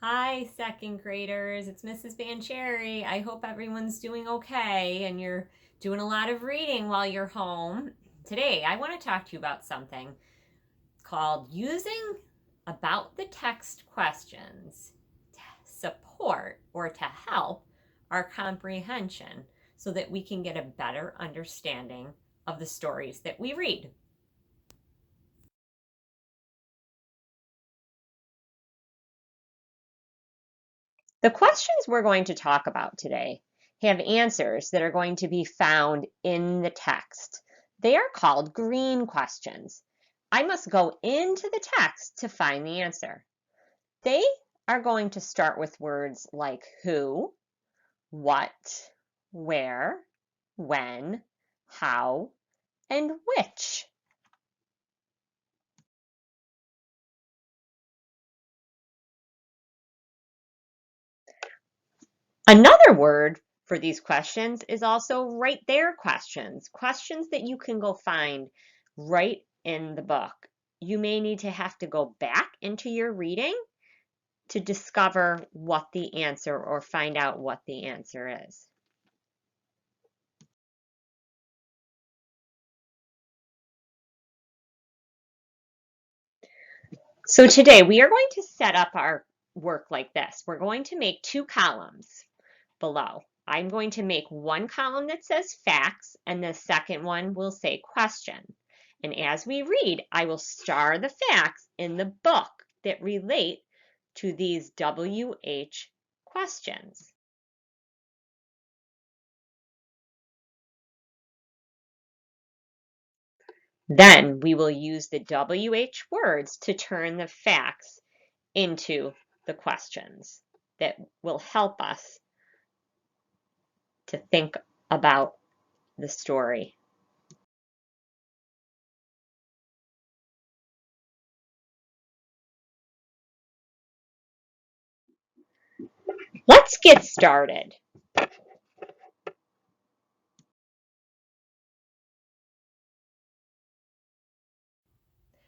Hi, second graders. It's Mrs. Bancheri. I hope everyone's doing okay and you're doing a lot of reading while you're home. Today, I want to talk to you about something called using about the text questions to support or to help our comprehension so that we can get a better understanding of the stories that we read. The questions we're going to talk about today have answers that are going to be found in the text. They are called green questions. I must go into the text to find the answer. They are going to start with words like who, what, where, when, how, and which. Another word for these questions is also right there questions, questions that you can go find right in the book. You may need to have to go back into your reading to discover what the answer or find out what the answer is. So today we are going to set up our work like this. We're going to make two columns below. I'm going to make one column that says facts and the second one will say question. And as we read, I will star the facts in the book that relate to these WH questions. Then we will use the WH words to turn the facts into the questions that will help us to think about the story. Let's get started.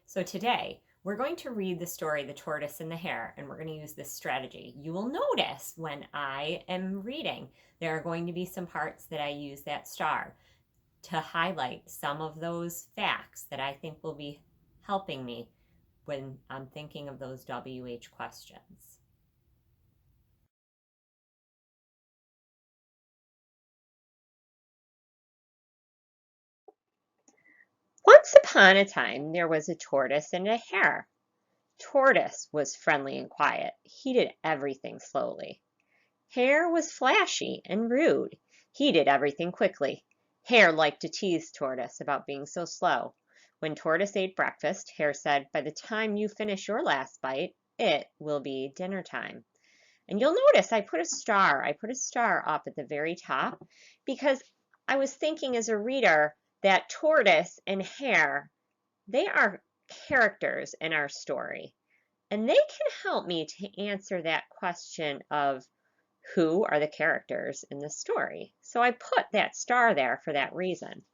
So today, we're going to read the story, The Tortoise and the Hare, and we're going to use this strategy. You will notice when I am reading, there are going to be some parts that I use that star to highlight some of those facts that I think will be helping me when I'm thinking of those WH questions. Once upon a time, there was a tortoise and a hare. Tortoise was friendly and quiet. He did everything slowly. Hare was flashy and rude. He did everything quickly. Hare liked to tease Tortoise about being so slow. When Tortoise ate breakfast, Hare said, "By the time you finish your last bite, it will be dinner time." And you'll notice I put a star. I put a star up at the very top because I was thinking as a reader that Tortoise and Hare, they are characters in our story. And they can help me to answer that question of who are the characters in the story. So I put that star there for that reason.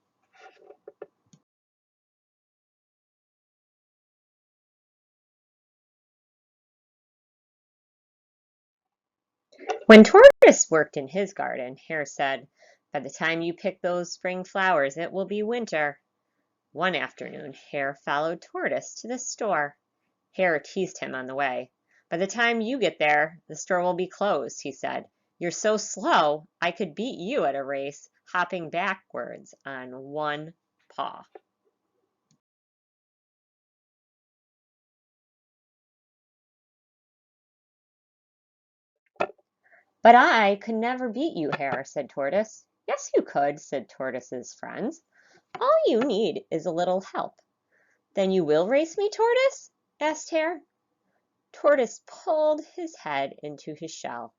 When Tortoise worked in his garden, Hare said, "By the time you pick those spring flowers, it will be winter." One afternoon, Hare followed Tortoise to the store. Hare teased him on the way. "By the time you get there, the store will be closed," he said. "You're so slow, I could beat you at a race, hopping backwards on one paw." "But I could never beat you, Hare," said Tortoise. "Yes, you could," said Tortoise's friends. "All you need is a little help." "Then you will race me, Tortoise?" asked Hare. Tortoise pulled his head into his shell.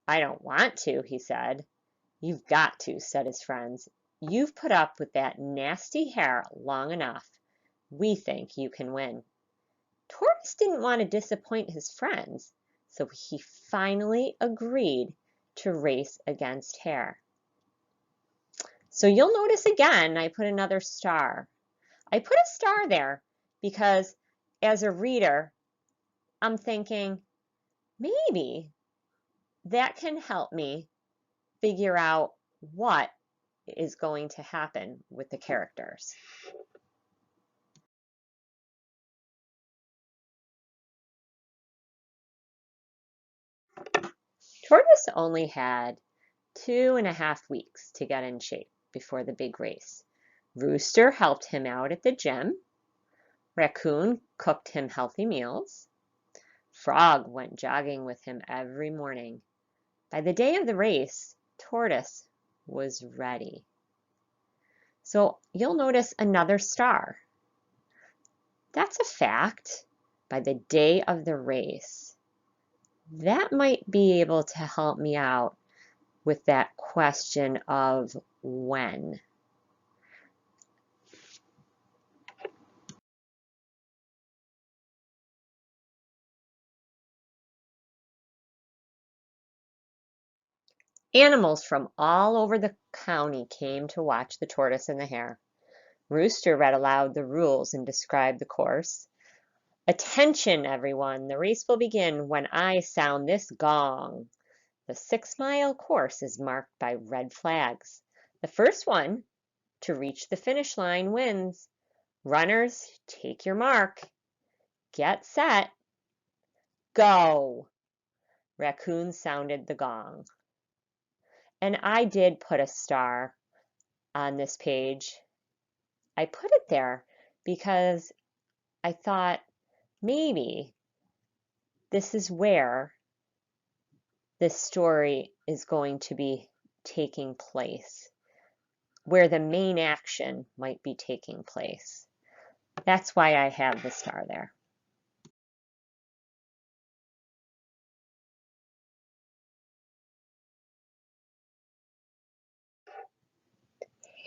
"I don't want to," he said. "You've got to," said his friends. "You've put up with that nasty Hare long enough. We think you can win." Tortoise didn't want to disappoint his friends, so he finally agreed to race against Hare. So you'll notice again, I put another star. I put a star there because as a reader, I'm thinking Maybe that can help me figure out what is going to happen with the characters. Tortoise only had 2.5 weeks to get in shape before the big race. Rooster helped him out at the gym. Raccoon cooked him healthy meals. Frog went jogging with him every morning. By the day of the race, Tortoise was ready. So you'll notice another star. That's a fact. By the day of the race. That might be able to help me out with that question of when. Animals from all over the county came to watch the tortoise and the hare. Rooster read aloud the rules and described the course. Attention, everyone, the race will begin when I sound this gong. The 6-mile course is marked by red flags. The first one to reach the finish line wins. Runners, take your mark. Get set. Go. Raccoon sounded the gong. And I did put a star on this page. I put it there because I thought maybe this is where this story is going to be taking place, where the main action might be taking place. That's why I have the star there.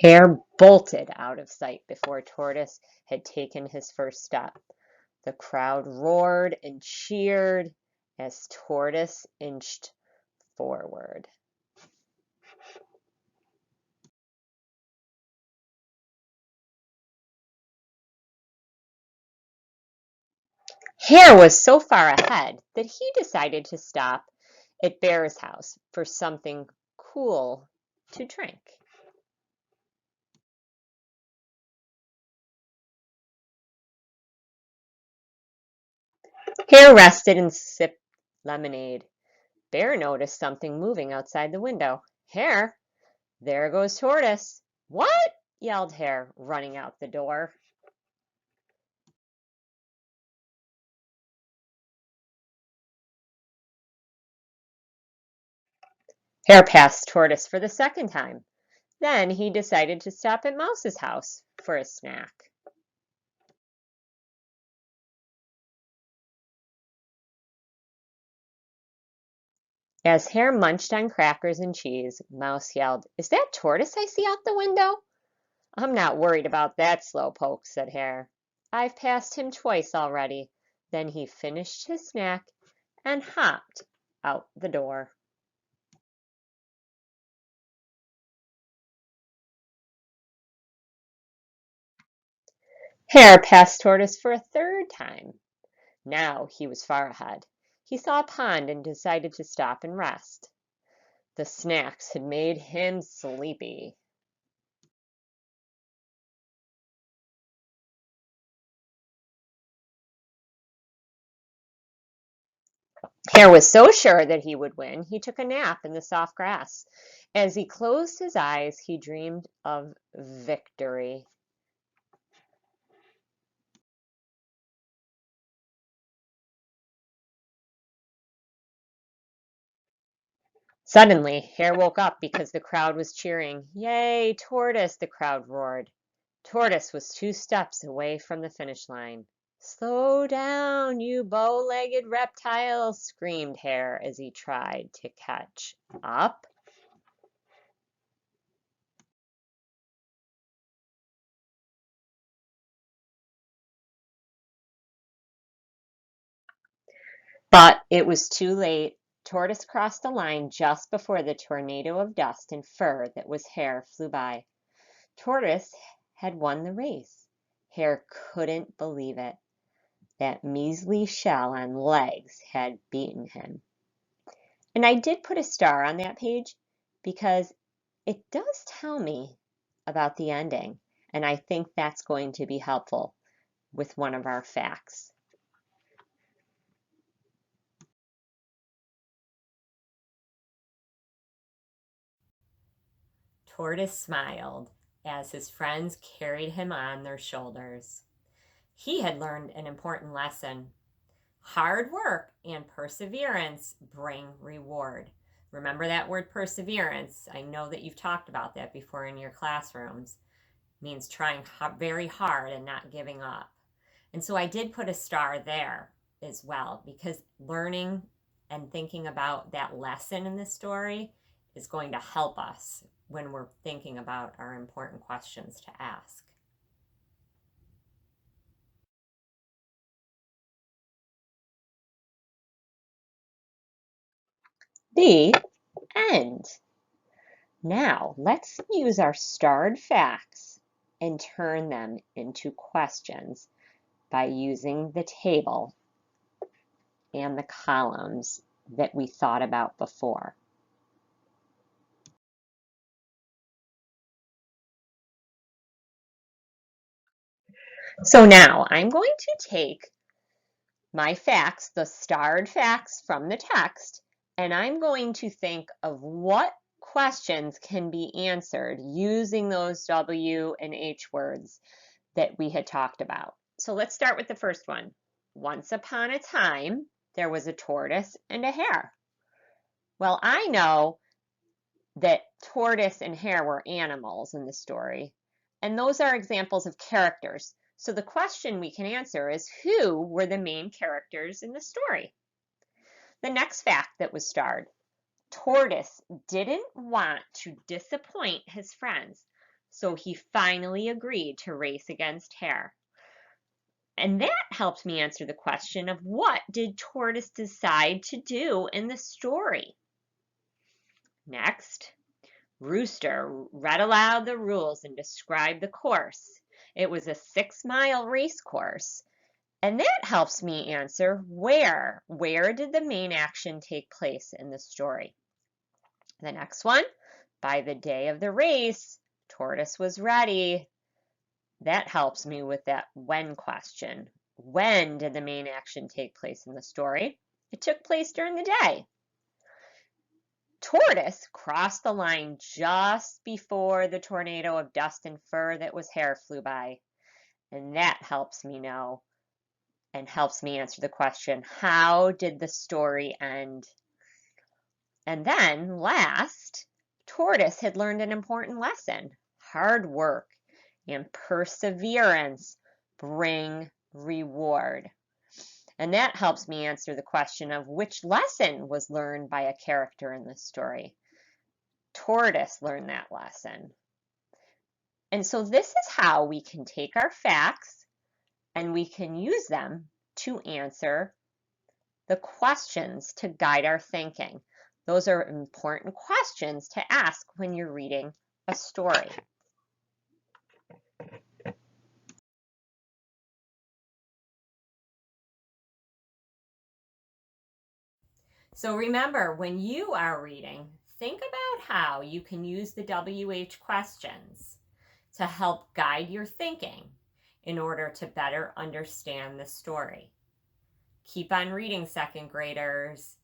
Hare bolted out of sight before Tortoise had taken his first step. The crowd roared and cheered as Tortoise inched forward. Hare was so far ahead that he decided to stop at Bear's house for something cool to drink. Hare rested and sipped lemonade. Bear noticed something moving outside the window. Hare, there goes Tortoise. What? Yelled Hare, running out the door. Hare passed Tortoise for the second time. Then he decided to stop at Mouse's house for a snack. As Hare munched on crackers and cheese, Mouse yelled, "Is that Tortoise I see out the window?" "I'm not worried about that slowpoke," said Hare. "I've passed him twice already." Then he finished his snack and hopped out the door. Hare passed Tortoise for a third time. Now he was far ahead. He saw a pond and decided to stop and rest. The snacks had made him sleepy. Hare was so sure that he would win, he took a nap in the soft grass. As he closed his eyes, he dreamed of victory. Suddenly, Hare woke up because the crowd was cheering. "Yay, Tortoise!" the crowd roared. Tortoise was 2 steps away from the finish line. "Slow down, you bow-legged reptile!" screamed Hare as he tried to catch up. But it was too late. Tortoise crossed the line just before the tornado of dust and fur that was Hare flew by. Tortoise had won the race. Hare couldn't believe it. That measly shell on legs had beaten him. And I did put a star on that page because it does tell me about the ending. And I think that's going to be helpful with one of our facts. Tortoise smiled as his friends carried him on their shoulders. He had learned an important lesson. Hard work and perseverance bring reward. Remember that word perseverance. I know that you've talked about that before in your classrooms. It means trying very hard and not giving up. And so I did put a star there as well because learning and thinking about that lesson in this story is going to help us when we're thinking about our important questions to ask. The end. Now let's use our starred facts and turn them into questions by using the table and the columns that we thought about before. So now I'm going to take my facts, the starred facts from the text, and I'm going to think of what questions can be answered using those W and H words that we had talked about. So let's start with the first one. Once upon a time, there was a tortoise and a hare. Well, I know that tortoise and hare were animals in the story, and those are examples of characters. So the question we can answer is, who were the main characters in the story? The next fact that was starred, Tortoise didn't want to disappoint his friends, so he finally agreed to race against Hare. And that helped me answer the question of what did Tortoise decide to do in the story? Next, Rooster read aloud the rules and described the course. It was a 6-mile race course. And that helps me answer where. Where did the main action take place in the story? The next one, by the day of the race, Tortoise was ready. That helps me with that when question. When did the main action take place in the story? It took place during the day. Tortoise crossed the line just before the tornado of dust and fur that was Hare flew by. And that helps me know and helps me answer the question, how did the story end? And then last, Tortoise had learned an important lesson. Hard work and perseverance bring reward. And that helps me answer the question of which lesson was learned by a character in this story. Tortoise learned that lesson. And so this is how we can take our facts and we can use them to answer the questions to guide our thinking. Those are important questions to ask when you're reading a story. So remember, when you are reading, think about how you can use the WH questions to help guide your thinking in order to better understand the story. Keep on reading, second graders.